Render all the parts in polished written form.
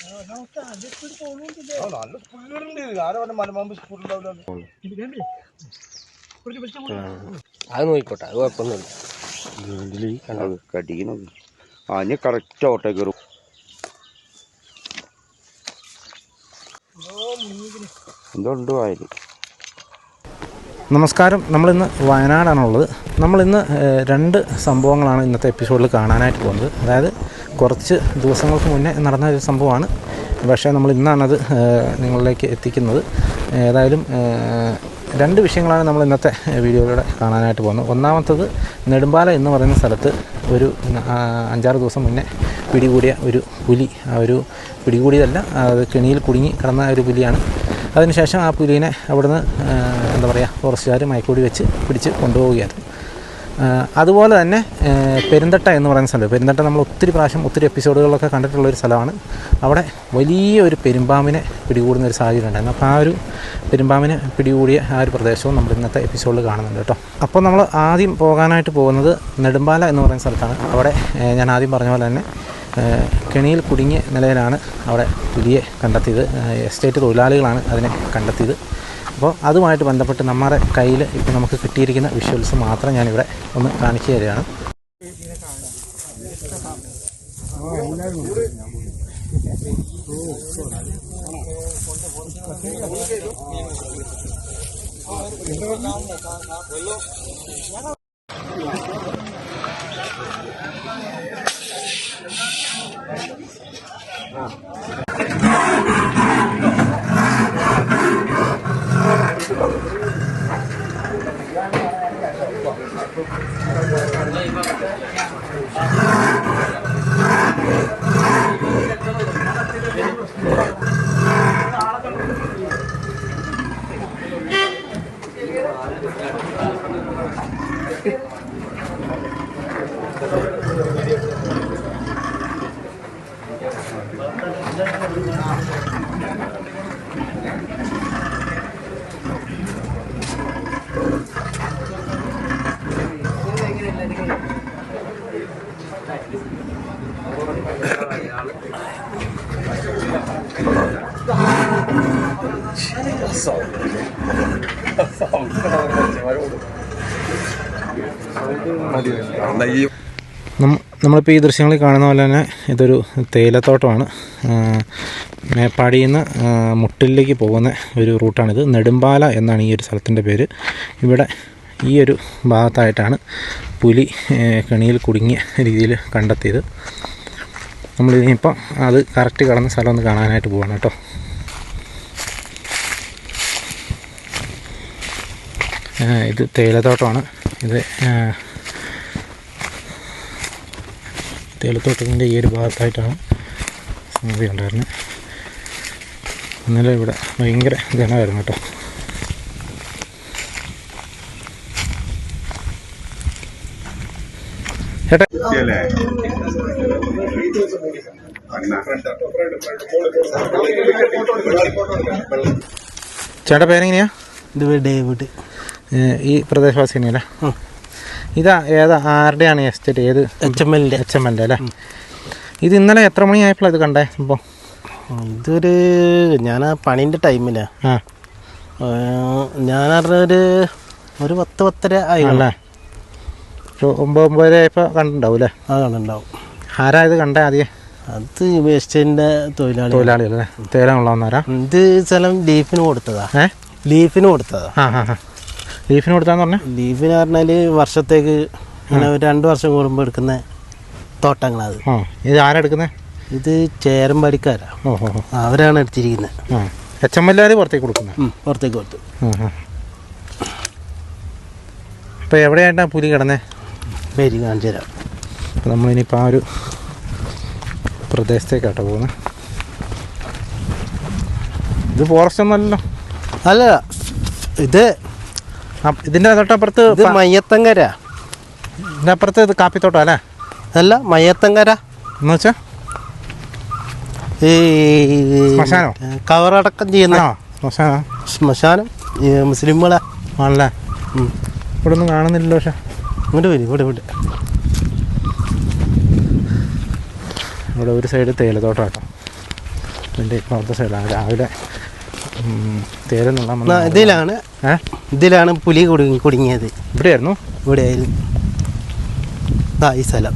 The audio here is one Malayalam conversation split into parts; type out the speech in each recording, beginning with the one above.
അത് നോക്കിക്കോട്ടെ, അത് കുഴപ്പമൊന്നുമില്ല. കടിക്കണ ആഞ്ഞ കറക്റ്റ് ഓട്ടേ കയറും. എന്തുണ്ട് വായല്. നമസ്കാരം. നമ്മളിന്ന് വയനാടാണുള്ളത്. നമ്മളിന്ന് രണ്ട് സംഭവങ്ങളാണ് ഇന്നത്തെ എപ്പിസോഡിൽ കാണാനായിട്ട് പോകുന്നത്. അതായത് കുറച്ച് ദിവസങ്ങൾക്ക് മുന്നേ നടന്ന ഒരു സംഭവമാണ്, പക്ഷേ നമ്മൾ ഇന്നാണത് നിങ്ങളിലേക്ക് എത്തിക്കുന്നത്. ഏതായാലും രണ്ട് വിഷയങ്ങളാണ് നമ്മൾ ഇന്നത്തെ വീഡിയോയിലൂടെ കാണാനായിട്ട് പോകുന്നത്. ഒന്നാമത്തത് നെടുമ്പാല എന്ന് പറയുന്ന സ്ഥലത്ത് ഒരു 5-6 ദിവസം മുന്നേ പിടികൂടിയ ഒരു പുലി. ആ ഒരു പിടികൂടിയതല്ല, അത് കെണിയിൽ കുടുങ്ങി കിടന്ന ഒരു പുലിയാണ്. അതിനുശേഷം ആ പുലിനെ അവിടുന്ന് ഫോറസ്റ്റുകാർ മയക്കൂടി വെച്ച് പിടിച്ച് കൊണ്ടുപോവുകയായിരുന്നു. അതുപോലെ തന്നെ പെരുന്തട്ട എന്ന് പറയുന്ന സ്ഥലം, പെരുന്തട്ട നമ്മൾ ഒത്തിരി പ്രാവശ്യം ഒത്തിരി എപ്പിസോഡുകളിലൊക്കെ കണ്ടിട്ടുള്ളൊരു സ്ഥലമാണ്. അവിടെ വലിയൊരു പെരുമ്പാമ്പിനെ പിടികൂടുന്ന ഒരു സാഹചര്യം ഉണ്ടായിരുന്നു. അപ്പോൾ ആ ഒരു പെരുമ്പാമ്പിനെ പിടികൂടിയ ആ ഒരു പ്രദേശവും നമ്മൾ ഇന്നത്തെ എപ്പിസോഡിൽ കാണുന്നുണ്ട് കേട്ടോ. അപ്പോൾ നമ്മൾ ആദ്യം പോകാനായിട്ട് പോകുന്നത് നെടുമ്പാല എന്ന് പറയുന്ന സ്ഥലത്താണ്. അവിടെ ഞാൻ ആദ്യം പറഞ്ഞ പോലെ തന്നെ കെണിയിൽ കുടുങ്ങിയ നിലയിലാണ് അവിടെ പുലിയെ കണ്ടെത്തിയത്. എസ്റ്റേറ്റ് തൊഴിലാളികളാണ് അതിനെ കണ്ടെത്തിയത്. അപ്പോൾ അതുമായിട്ട് ബന്ധപ്പെട്ട് നമ്മുടെ കയ്യിൽ ഇപ്പോൾ നമുക്ക് കിട്ടിയിരിക്കുന്ന വിഷ്വൽസ് മാത്രം ഞാനിവിടെ ഒന്ന് കാണിച്ചു തരികയാണ്. നമ്മളിപ്പോൾ ഈ ദൃശ്യങ്ങളിൽ കാണുന്ന പോലെ തന്നെ ഇതൊരു തേയിലത്തോട്ടമാണ്. മേപ്പാടിയിൽ നിന്ന് മുട്ടിലേക്ക് പോകുന്ന ഒരു റൂട്ടാണിത്. നെടുമ്പാല എന്നാണ് ഈ ഒരു സ്ഥലത്തിൻ്റെ പേര്. ഇവിടെ ഈ ഒരു ഭാഗത്തായിട്ടാണ് പുലി കെണിയിൽ കുടുങ്ങിയ രീതിയിൽ കണ്ടെത്തിയത്. നമ്മളിനിയിപ്പം അത് കറക്റ്റ് കിടന്ന സ്ഥലം ഒന്ന് കാണാനായിട്ട് പോവാണ് കേട്ടോ. ഇത് തേയിലത്തോട്ടമാണ്. ഇത് തേയിലത്തോട്ടത്തിൻ്റെ ഈ ഒരു ഭാഗത്തായിട്ടാണ് സംഗതി ഉണ്ടായിരുന്നത്. ഇന്നലെ ഇവിടെ ഭയങ്കര ജനമായിരുന്നു കേട്ടോ. ചേട്ടാ ചേട്ടാ പേരെങ്ങനെയാ? ഡേവിഡ്. ഈ പ്രദേശവാസി തന്നെയല്ലേ? ഇതാ ആരുടെയാണ് എസ്റ്റേറ്റ്? ഏത്? HML അല്ലേ? ഇത് ഇന്നലെ എത്ര മണിയായപ്പോഴാണ് ഇത് കണ്ടേ സംഭവം? ഇതൊരു ഞാൻ പണീൻ്റെ ടൈമിലാണ്. ഞാൻ ഒരു 10-10:30 ആയില്ലേ? 9-9 ആയപ്പോൾ കണ്ടിട്ടുണ്ടാവും അല്ലേ? അത് കണ്ടിട്ടുണ്ടാവും. ആരാ ഇത് കണ്ടേ ആദ്യം? അത് വേസ്റ്റിൻ്റെ തൊഴിലാളികളല്ലേ? തേയിലുള്ളവന്നാരാ? ഇത് സ്ഥലം ലീഫിന് കൊടുത്തതാ. ലീഫിന് കൊടുത്തതാ. ലീഫിന് കൊടുത്താന്ന് പറഞ്ഞാൽ? ലീഫിന് പറഞ്ഞാൽ വർഷത്തേക്ക് ഇങ്ങനെ 2 വർഷം കൂടുമ്പോൾ എടുക്കുന്ന തോട്ടങ്ങളത്. ഇത് ആരാ എടുക്കുന്നത്? ഇത് ചേരമ്പാടിക്കാരാ. അവരാണ് എടുത്തിരിക്കുന്നത്. HML പുറത്തേക്ക് കൊടുക്കുന്നത്? പുറത്തേക്ക് കൊടുത്തു. ഇപ്പോൾ എവിടെയായിട്ടാണ് പുലി കിടന്നേ? പേര് കാണിച്ചു തരാം. അപ്പോൾ നമ്മളിനിയിപ്പോൾ ആ ഒരു പ്രദേശത്തേക്കാട്ടോ പോകുന്നത്. ഇത് ഫോറസ്റ്റ് ഒന്നുമല്ലല്ലോ? അല്ല, ഇത് ഇതിൻ്റെ തൊട്ടപ്പുറത്ത് മയ്യത്തങ്കര. ഇതിൻ്റെ അപ്പുറത്ത് ഇത് കാപ്പിത്തോട്ടം അല്ലേ? അല്ല, മയ്യത്തങ്കര എന്ന് വെച്ചാൽ ഈ ശ്മശാനോ? കവറടക്കം ചെയ്യുന്ന ശ്മശാനം. മുസ്ലിംകളാ ആണല്ലേ? ഇവിടെ ഒന്നും കാണുന്നില്ലല്ലോ. പക്ഷേ ഇങ്ങോട്ട് വരും. ഇവിടെ ഒരു സൈഡ് തേയിലത്തോട്ടം കേട്ടോ. ഇതിൻ്റെ ഇപ്പുറത്തെ സൈഡിലാണ് രാവിലെ തേരെന്നുള്ള ഇതിലാണ് പുലി കുടുങ്ങിയത്. ഇവിടെയായിരുന്നു? ഇവിടെ ആയിരുന്നു. ഈ സ്ഥലം.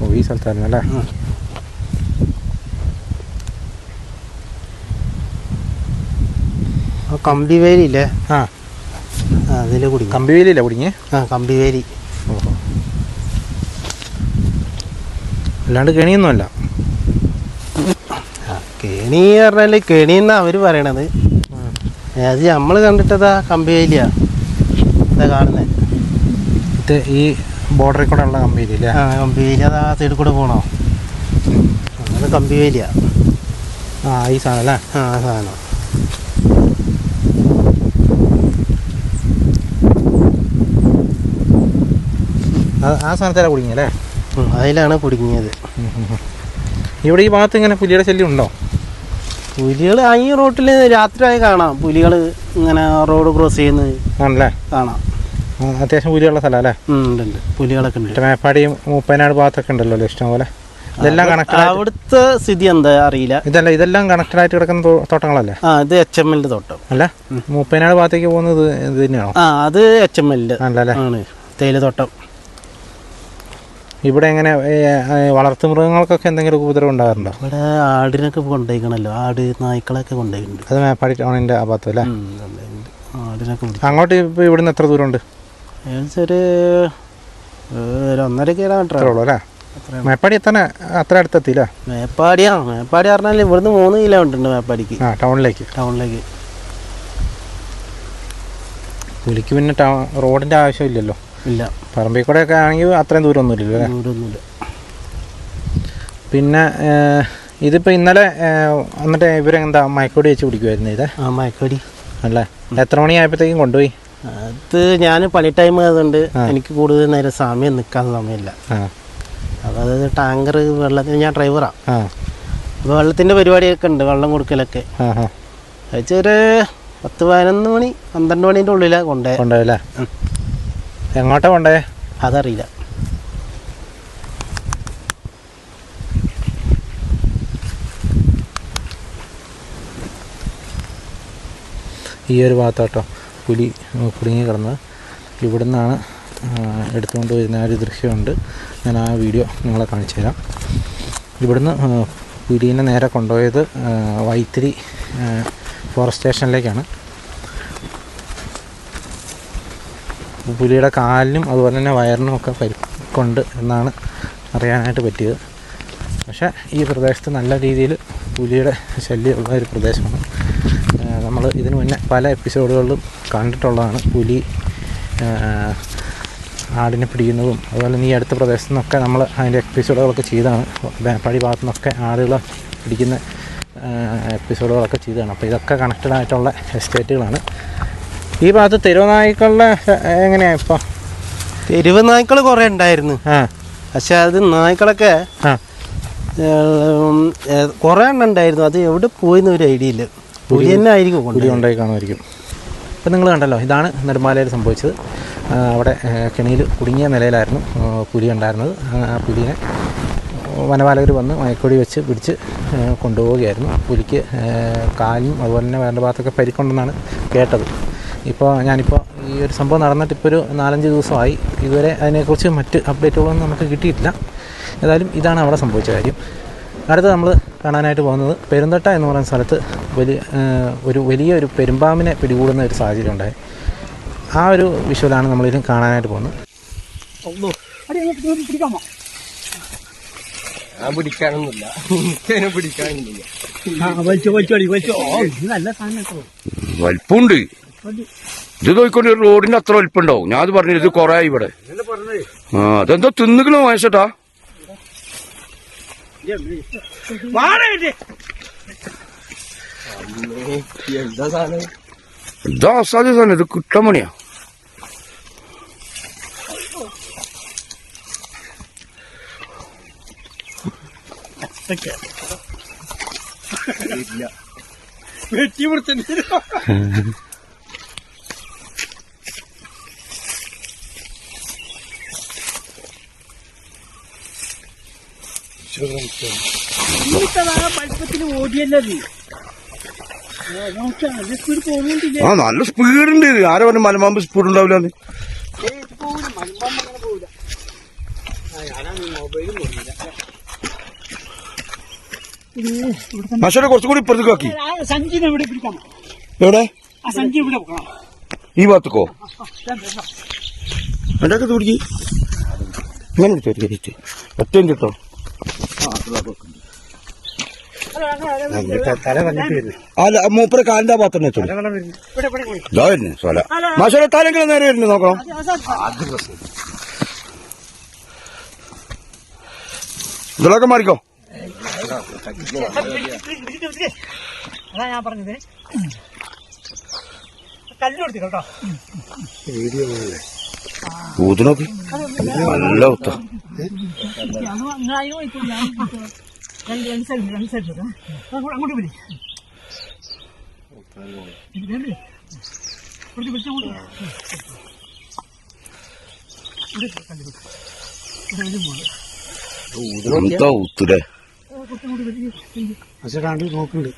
ഓ, ഈ സ്ഥലത്തായിരുന്നു അല്ലേ? കമ്പിവേലിയില്ലേ? അതിൽ കുടുങ്ങി. കമ്പിവേലിയില്ല കുടുങ്ങി? കമ്പിവേലി. ഓഹോ, അല്ലാണ്ട് കെണിയൊന്നുമല്ല. കെണി പറഞ്ഞാൽ കെണിയെന്നാ അവർ പറയണത്. അത് നമ്മൾ കണ്ടിട്ടതാ കമ്പിവേലിയാ കാണുന്നത്. ഇത് ഈ ബോർഡറിൽ കൂടെ ഉള്ള കമ്പിവേലി? കമ്പിവേലി. അത് ആ സൈഡിൽ കൂടെ പോകണോ? അത് കമ്പിവേലിയാ. ഈ സാധനം അല്ലേ? സാധനം. ആ സാധനത്തിലാണ് കുടുങ്ങിയല്ലേ? അതിലാണ് കുടുങ്ങിയത്. ഇവിടെ ഈ ഭാഗത്ത് ഇങ്ങനെ പുലിയുടെ ശല്യം ഉണ്ടോ? പുലികൾ ഈ റോട്ടിൽ രാത്രിയായി കാണാം. പുലികൾ ഇങ്ങനെ റോഡ് ക്രോസ് ചെയ്യുന്നത് ആണല്ലേ? കാണാം. അത്യാവശ്യം പുലിയുള്ള സ്ഥലം അല്ലേ? ഉണ്ട്, പുലികളൊക്കെ ഉണ്ട്. മേപ്പാടി മൂപ്പനാട് ഭാഗത്തൊക്കെ ഉണ്ടല്ലോ ഇഷ്ടം പോലെ. ഇതെല്ലാം കണക്റ്റഡ്. അവിടുത്തെ സ്ഥിതി എന്താ അറിയില്ല. ഇതെല്ലാം കണക്റ്റഡ് ആയിട്ട് കിടക്കുന്ന തോട്ടങ്ങളല്ലേ? ഇത് HML തോട്ടം അല്ല, മൂപ്പനാട് ഭാഗത്തേക്ക് പോകുന്നത് ഇത് തന്നെയാണോ? അത് HML ആണല്ലേ? തേയിലത്തോട്ടം. ഇവിടെ എങ്ങനെ വളർത്തു മൃഗങ്ങൾക്കൊക്കെ എന്തെങ്കിലും ഉപദ്രവം ഉണ്ടാകാറുണ്ടോ? ഇവിടെ ആടിനൊക്കെ കൊണ്ടുപോയിക്കണല്ലോ. ആട്, നായ്ക്കളൊക്കെ കൊണ്ടുപോയിട്ടുണ്ട്. അത് മേപ്പാടി ടൗണിൻ്റെ ആ ഭാഗത്ത് അല്ലേ? ആടിനൊക്കെ. അങ്ങോട്ട് ഇപ്പോൾ ഇവിടുന്ന് എത്ര ദൂരമുണ്ട്? ഏകദേശം ഒരു 1.5 കിലോമീറ്റർ ഉള്ളൂ അല്ലേ? മേപ്പാടി എത്താൻ അത്ര അടുത്തെത്തിയില്ല? മേപ്പാടി പറഞ്ഞാൽ ഇവിടുന്ന് 3 കിലോമീറ്റർ ഉണ്ട് മേപ്പാടിക്ക്. ടൗണിലേക്ക്. പുലിക്ക് പിന്നെ റോഡിൻ്റെ ആവശ്യമില്ലല്ലോ. ഇല്ല. പറമ്പിൽ കൂടെ ഒക്കെ ആണെങ്കിൽ അത്രയും ദൂരമൊന്നുമില്ലല്ലോ അല്ലേ? ദൂരമൊന്നുമില്ല. പിന്നെ ഇതിപ്പോൾ ഇന്നലെ എന്നിട്ട് ഇവരെന്താ മയക്കോടി വെച്ച് പിടിക്കുമായിരുന്നു ഇത്? മയക്കോടി അല്ലേ? എത്ര മണിയായപ്പോഴത്തേക്കും കൊണ്ടുപോയി? അത് ഞാൻ പണി ടൈം ആയതുകൊണ്ട് എനിക്ക് കൂടുതൽ നേരം നിൽക്കാൻ സമയമില്ല. അപ്പോൾ അത് ടാങ്കർ വെള്ളത്തിന്, ഞാൻ ഡ്രൈവറാണ്. അപ്പോൾ വെള്ളത്തിൻ്റെ പരിപാടിയൊക്കെ ഉണ്ട്, വെള്ളം കൊടുക്കലൊക്കെ. ഒരു 10-11 മണി 12 മണീൻ്റെ ഉള്ളിലാണ് കൊണ്ടുപോയല്ലേ? എങ്ങോട്ടാ കൊണ്ടേ? അതറിയില്ല. ഈ ഒരു ഭാഗത്തോട്ടോ പുലി കുടുങ്ങി കിടന്നത്. ഇവിടുന്നാണ് എടുത്തുകൊണ്ട് വരുന്ന ആ ഒരു ദൃശ്യമുണ്ട്. ഞാൻ ആ വീഡിയോ നിങ്ങളെ കാണിച്ചു തരാം. ഇവിടുന്ന് പുലിനെ നേരെ കൊണ്ടുപോയത് വൈത്തിരി ഫോറസ്റ്റ് സ്റ്റേഷനിലേക്കാണ്. പുലിയുടെ കാലിനും അതുപോലെ തന്നെ വയറിനും ഒക്കെ പരിക്കുണ്ട് എന്നാണ് അറിയാനായിട്ട് പറ്റിയത്. പക്ഷേ ഈ പ്രദേശത്ത് നല്ല രീതിയിൽ പുലിയുടെ ശല്യമുള്ള ഒരു പ്രദേശമാണ്. നമ്മൾ ഇതിനു മുന്നേ പല എപ്പിസോഡുകളിലും കണ്ടിട്ടുള്ളതാണ്. പുലി ആടിനെ പിടിക്കുന്നതും അതുപോലെ ഈ അടുത്ത പ്രദേശത്തു നിന്നൊക്കെ നമ്മൾ അതിൻ്റെ എപ്പിസോഡുകളൊക്കെ ചെയ്താണ്. മേപ്പാടി ഭാഗത്തു നിന്നൊക്കെ ആടുകളെ പിടിക്കുന്ന എപ്പിസോഡുകളൊക്കെ ചെയ്തതാണ്. അപ്പോൾ ഇതൊക്കെ കണക്റ്റഡ് ആയിട്ടുള്ള എസ്റ്റേറ്റുകളാണ്. ഈ ഭാഗത്ത് തെരുവ് നായ്ക്കളുടെ എങ്ങനെയാണ് ഇപ്പോൾ? തെരുവ് നായ്ക്കൾ കുറേ ഉണ്ടായിരുന്നു. പക്ഷെ അത് നായ്ക്കളൊക്കെ കുറേ എണ്ണം ഉണ്ടായിരുന്നു. അത് എവിടെ പോയിന്ന് ഒരു ഐഡിയ ഇല്ല. പുലി തന്നെ ആയിരിക്കും, പുലി കൊണ്ടായി കാണുമായിരിക്കും. ഇപ്പം നിങ്ങൾ കണ്ടല്ലോ, ഇതാണ് നെടുമ്പാലയിൽ സംഭവിച്ചത്. അവിടെ കെണിയിൽ കുടുങ്ങിയ നിലയിലായിരുന്നു പുലി ഉണ്ടായിരുന്നത്. ആ പുലിനെ വനപാലകർ വന്ന് മയക്കൊടി വെച്ച് പിടിച്ച് കൊണ്ടുപോവുകയായിരുന്നു. പുലിക്ക് കാലിനും അതുപോലെ തന്നെ വേണ്ട ഭാഗത്തൊക്കെ പരിക്കുണ്ടെന്നാണ് കേട്ടത്. ഞാനിപ്പോൾ ഈ ഒരു സംഭവം നടന്നിട്ട് ഇപ്പോൾ ഒരു 4-5 ദിവസമായി. ഇതുവരെ അതിനെക്കുറിച്ച് മറ്റ് അപ്ഡേറ്റുകളൊന്നും നമുക്ക് കിട്ടിയിട്ടില്ല. ഏതായാലും ഇതാണ് അവിടെ സംഭവിച്ച കാര്യം. അടുത്ത് നമ്മൾ കാണാനായിട്ട് പോകുന്നത് പെരുന്തട്ട എന്ന് പറയുന്ന സ്ഥലത്ത് വലിയൊരു പെരുമ്പാമ്പിനെ പിടികൂടുന്ന ഒരു സാഹചര്യം ഉണ്ടായി. ആ ഒരു വിഷ്വലാണ് നമ്മളിതിന് കാണാനായിട്ട് പോകുന്നത്. വലിപ്പുണ്ട്. ഇത് നോക്കിക്കൊണ്ട് റോഡിന്റെ അത്ര വലിപ്പുണ്ടാവും. ഞാൻ അത് പറഞ്ഞു, ഇത് കൊറേ ഇവിടെ. അതെന്തോ തിന്നുകളോ വാങ്ങിച്ചട്ടാ. എന്താ അസാധ്യ സാധനം, ഇത് കിട്ടാൻ പണിയാ. ആ നല്ല സ്പീഡുണ്ട്. ആരോ പറഞ്ഞ മലമ്പാമ്പ് സ്പീഡ് ഉണ്ടാവില്ല. മഷോടെ കുറച്ചുകൂടി ഇപ്പുറത്തേക്ക് ആക്കി. എവിടെ? ഈ ഭാഗത്തേക്കോ? എന്റെ ഒക്കെ പിടിക്ക്. ഇങ്ങനെ എടുത്തു ഒറ്റ കേട്ടോ. അല്ല മൂപ്പര കാലിന്റെ ഭാഗത്ത് തന്നെ ഇതാ വരുന്നു സോല. മഷോടെ തലെങ്കിലും നേരെ വരുന്നു നോക്കണം. ഇതിലൊക്കെ മാറിക്കോ. അതാ ഞാൻ പറഞ്ഞത്. കല്ല് കേട്ടോ. ഊതിനോക്ക് നല്ല ഊത്ത. അങ്ങോട്ട് വിളി. എന്താ ഊത്തൂലേ? നോക്കുന്നുണ്ട്.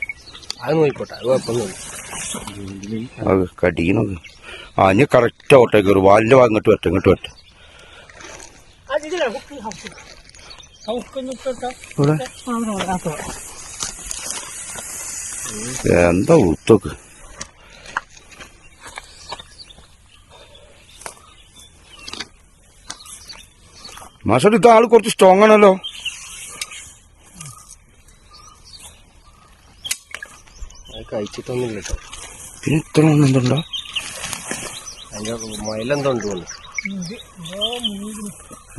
അത് നോക്കിക്കോട്ടെ, അത് കുഴപ്പമൊന്നുമില്ല. കടിക്കണോക്ക്. ആ ഇനി കറക്റ്റ് ഓട്ടേ കയറും. വാലിന്റെ ഭാഗം ഇങ്ങോട്ട് വരട്ടെ, ഇങ്ങോട്ട് വരട്ടെ. എന്താ ഊത്തൊക്കെ. മാഷോട് ഇത് ആള് കുറച്ച് സ്ട്രോങ് ആണല്ലോ. കഴിച്ചിട്ടൊന്നുമില്ല കേട്ടോ. പിന്നെ ഇത്ര ഒന്നുണ്ടോ? അതിന്റെ മയിലെന്തോ ഉണ്ട് കൊണ്ട്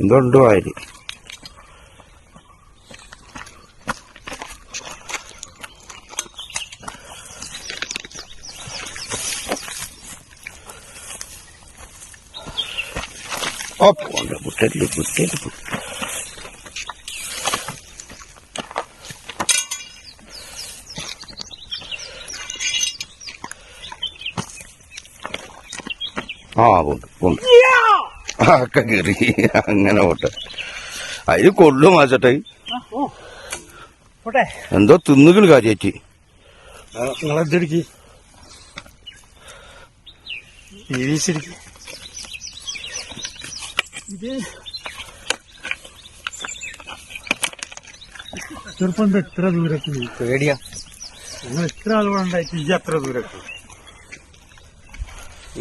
എന്തോ ഉണ്ട് വായില്. പുട്ടല് പുട്ടല് പുട്ട. ആ പോണ്ട് പോണ്ട്. ഒക്കെ കയറി അങ്ങനെ പോട്ടെ. അതിന് കൊള്ളു മാച്ചട്ടെ. എന്തോ തിന്നുകൾ കാര്യായിട്ട്. നിങ്ങളെന്തെടുക്കി വീശിരിക്കും. ചെറുപ്പം എത്ര ദൂരത്ത് പേടിയാ. നിങ്ങൾ എത്ര ആളുകളുണ്ടായിട്ട് ഈ അത്ര ദൂരത്ത്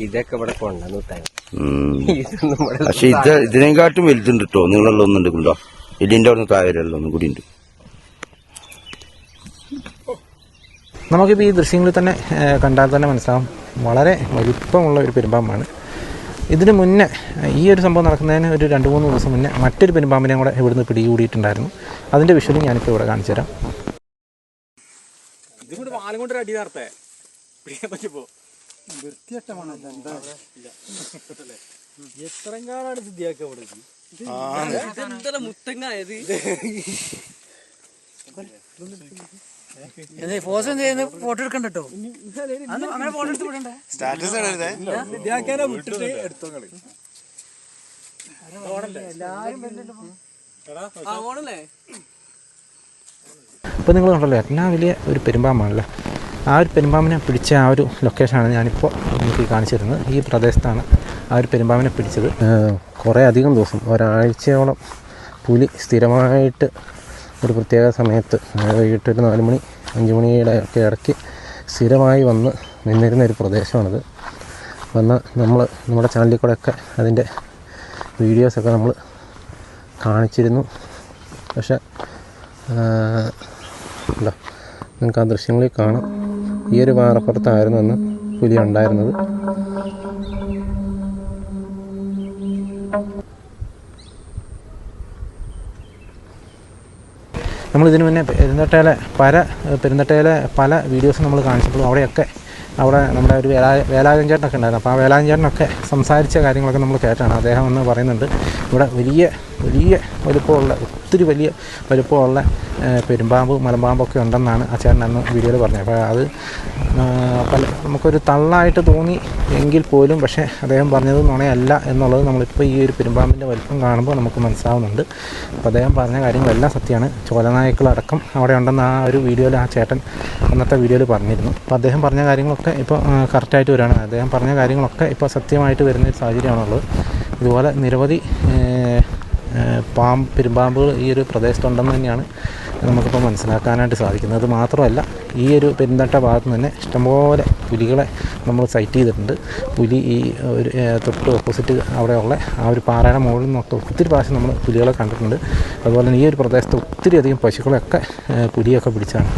ഇതൊക്കെ ഇവിടെ കൊണ്ടുവന്നു തന്നെ. പക്ഷെ ഇതിനെക്കാട്ടും വലുതുണ്ട് കേട്ടോ. നിങ്ങളുള്ള ഒന്നുണ്ട് കൊണ്ടോ. ഇതിന്റെ അവിടെ നിന്ന് താഴെയുള്ള ഒന്നും കൂടി ഉണ്ട്. നമുക്കിപ്പോൾ ഈ ദൃശ്യങ്ങളിൽ തന്നെ കണ്ടാൽ തന്നെ മനസ്സിലാവും വളരെ വലിപ്പമുള്ള ഒരു പെരുമ്പാമ്പാണ്. ഇതിന് മുന്നേ ഈ ഒരു സംഭവം നടക്കുന്നതിന് ഒരു 2-3 ദിവസം മുന്നേ മറ്റൊരു പെരുമ്പാമ്പിനെയും കൂടെ ഇവിടുന്ന് പിടികൂടിയിട്ടുണ്ടായിരുന്നു. അതിൻ്റെ വിഷ്വലും ഞാനിപ്പോൾ ഇവിടെ കാണിച്ചു തരാം. ഫോട്ടോ എടുക്കണ്ട കേട്ടോ. അങ്ങനെ ഫോട്ടോ എടുത്ത് വിടണ്ടേ? സ്റ്റാറ്റസ് വിട്ടിട്ട് എടുത്തോ. അപ്പോൾ നിങ്ങൾ കണ്ടല്ലോ എല്ലാം വലിയ ഒരു പെരുമ്പാമ്പാണല്ലോ. ആ ഒരു പെരുമ്പാമ്പിനെ പിടിച്ച ആ ഒരു ലൊക്കേഷനാണ് ഞാനിപ്പോൾ എനിക്ക് കാണിച്ചു തരുന്നത്. ഈ പ്രദേശത്താണ് ആ ഒരു പെരുമ്പാമ്പിനെ പിടിച്ചത്. കുറേ അധികം ദിവസം, ഒരാഴ്ചയോളം പുലി സ്ഥിരമായിട്ട് ഒരു പ്രത്യേക സമയത്ത്, വൈകിട്ട് ഒരു 4 മണി 5 മണിയുടെ ഒക്കെ ഇടയ്ക്ക് സ്ഥിരമായി വന്ന് നിന്നിരുന്ന ഒരു പ്രദേശമാണിത്. വന്ന് നമ്മുടെ ചാനലിൽ കൂടെയൊക്കെ അതിൻ്റെ വീഡിയോസൊക്കെ നമ്മൾ കാണിച്ചിരുന്നു. പക്ഷേ എന്താ നിങ്ങൾക്ക് ആ ദൃശ്യങ്ങളിൽ കാണാം. ഈ ഒരു പാറപ്പുറത്തായിരുന്നു അന്ന് പുലി ഉണ്ടായിരുന്നത്. നമ്മളിതിനു മുന്നേ പെരുന്തട്ടയിലെ പല വീഡിയോസും നമ്മൾ കാണിച്ചപ്പോഴും അവിടെ നമ്മുടെ ഒരു വേലായുധൻ ചേട്ടനൊക്കെ ഉണ്ടായിരുന്നു. അപ്പോൾ ആ വേലായുധൻ ചേട്ടനൊക്കെ സംസാരിച്ച കാര്യങ്ങളൊക്കെ നമ്മൾ കേട്ടാണ്. അദ്ദേഹം എന്ന് പറയുന്നുണ്ട് ഇവിടെ വലിയ വലുപ്പമുള്ള, ഒത്തിരി വലിയ വലുപ്പമുള്ള പെരുമ്പാമ്പ് മലമ്പാമ്പൊക്കെ ഉണ്ടെന്നാണ് ആ ചേട്ടൻ അന്ന് വീഡിയോയിൽ പറഞ്ഞത്. അപ്പോൾ അത് നമുക്കൊരു തള്ളായിട്ട് തോന്നി എങ്കിൽ പോലും പക്ഷേ അദ്ദേഹം പറഞ്ഞത് നുണയല്ല എന്നുള്ളത് നമ്മളിപ്പോൾ ഈ ഒരു പെരുമ്പാമ്പിൻ്റെ വലിപ്പം കാണുമ്പോൾ നമുക്ക് മനസ്സിലാവുന്നുണ്ട്. അപ്പോൾ അദ്ദേഹം പറഞ്ഞ കാര്യങ്ങളെല്ലാം സത്യമാണ്. ചോലനായ്ക്കളടക്കം അവിടെ ഉണ്ടെന്ന് ആ ഒരു വീഡിയോയിൽ ആ ചേട്ടൻ അന്നത്തെ വീഡിയോയിൽ പറഞ്ഞിരുന്നു. അപ്പോൾ അദ്ദേഹം പറഞ്ഞ കാര്യങ്ങളൊക്കെ ഇപ്പോൾ കറക്റ്റായിട്ട് വരികയാണ്. അദ്ദേഹം പറഞ്ഞ കാര്യങ്ങളൊക്കെ ഇപ്പോൾ സത്യമായിട്ട് വരുന്നൊരു സാഹചര്യമാണുള്ളത്. ഇതുപോലെ നിരവധി പെരുമ്പാമ്പുകൾ ഈ ഒരു പ്രദേശത്തുണ്ടെന്ന് തന്നെയാണ് നമുക്കിപ്പോൾ മനസ്സിലാക്കാനായിട്ട് സാധിക്കുന്നത്. അത് മാത്രമല്ല, ഈ ഒരു പെരുന്തട്ട ഭാഗത്ത് നിന്ന് തന്നെ ഇഷ്ടംപോലെ പുലികളെ നമ്മൾ സൈറ്റ് ചെയ്തിട്ടുണ്ട്. പുലി ഈ ഒരു തൊട്ട് ഓപ്പോസിറ്റ് അവിടെയുള്ള ആ ഒരു പാറയുടെ മുകളിൽ നിന്നൊക്കെ ഒത്തിരി പ്രാവശ്യം നമ്മൾ പുലികളെ കണ്ടിട്ടുണ്ട്. അതുപോലെ തന്നെ ഈ ഒരു പ്രദേശത്ത് ഒത്തിരി അധികം പശുക്കളെയൊക്കെ പുലിയൊക്കെ പിടിച്ചാണ്.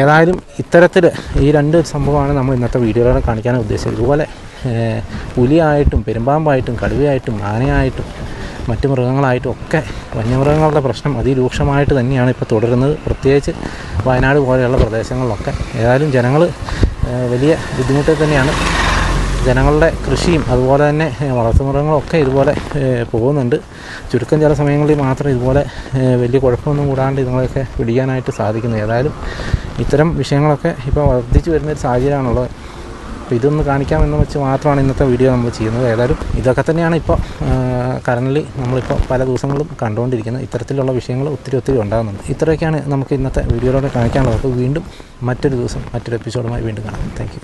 ഏതായാലും ഇത്തരത്തിൽ ഈ രണ്ട് സംഭവമാണ് നമ്മൾ ഇന്നത്തെ വീഡിയോയിലൂടെ കാണിക്കാൻ ഉദ്ദേശിച്ചത്. ഇതുപോലെ പുലിയായിട്ടും പെരുമ്പാമ്പായിട്ടും കടുവയായിട്ടും ആനയായിട്ടും മറ്റ് മൃഗങ്ങളായിട്ടും ഒക്കെ വന്യമൃഗങ്ങളുടെ പ്രശ്നം അതിരൂക്ഷമായിട്ട് തന്നെയാണ് ഇപ്പോൾ തുടരുന്നത്, പ്രത്യേകിച്ച് വയനാട് പോലെയുള്ള പ്രദേശങ്ങളിലൊക്കെ. ഏതായാലും ജനങ്ങൾ വലിയ ബുദ്ധിമുട്ടിൽ തന്നെയാണ്. ജനങ്ങളുടെ കൃഷിയും അതുപോലെ തന്നെ വളർത്തുമൃഗങ്ങളൊക്കെ ഇതുപോലെ പോകുന്നുണ്ട്. ചുരുക്കം ചില സമയങ്ങളിൽ മാത്രം ഇതുപോലെ വലിയ കുഴപ്പമൊന്നും കൂടാണ്ട് ഇതുങ്ങളെയൊക്കെ പിടിക്കാനായിട്ട് സാധിക്കുന്നു. ഏതായാലും ഇത്തരം വിഷയങ്ങളൊക്കെ ഇപ്പോൾ വർദ്ധിച്ചു വരുന്നൊരു സാഹചര്യമാണുള്ളത്. അപ്പോൾ ഇതൊന്ന് കാണിക്കാമെന്ന് വെച്ച് മാത്രമാണ് ഇന്നത്തെ വീഡിയോ നമ്മൾ ചെയ്യുന്നത്. ഏതായാലും ഇതൊക്കെ തന്നെയാണ് ഇപ്പോൾ കറൻ്റ്ലി നമ്മളിപ്പോൾ പല ദിവസങ്ങളും കണ്ടുകൊണ്ടിരിക്കുന്നത്. ഇത്തരത്തിലുള്ള വിഷയങ്ങൾ ഒത്തിരി ഉണ്ടാകുന്നുണ്ട്. ഇത്രയൊക്കെയാണ് നമുക്ക് ഇന്നത്തെ വീഡിയോയിലൂടെ കാണിക്കാനുള്ളത്. അപ്പോൾ വീണ്ടും മറ്റൊരു ദിവസം മറ്റൊരു എപ്പിസോഡുമായി വീണ്ടും കാണാം. Thank you.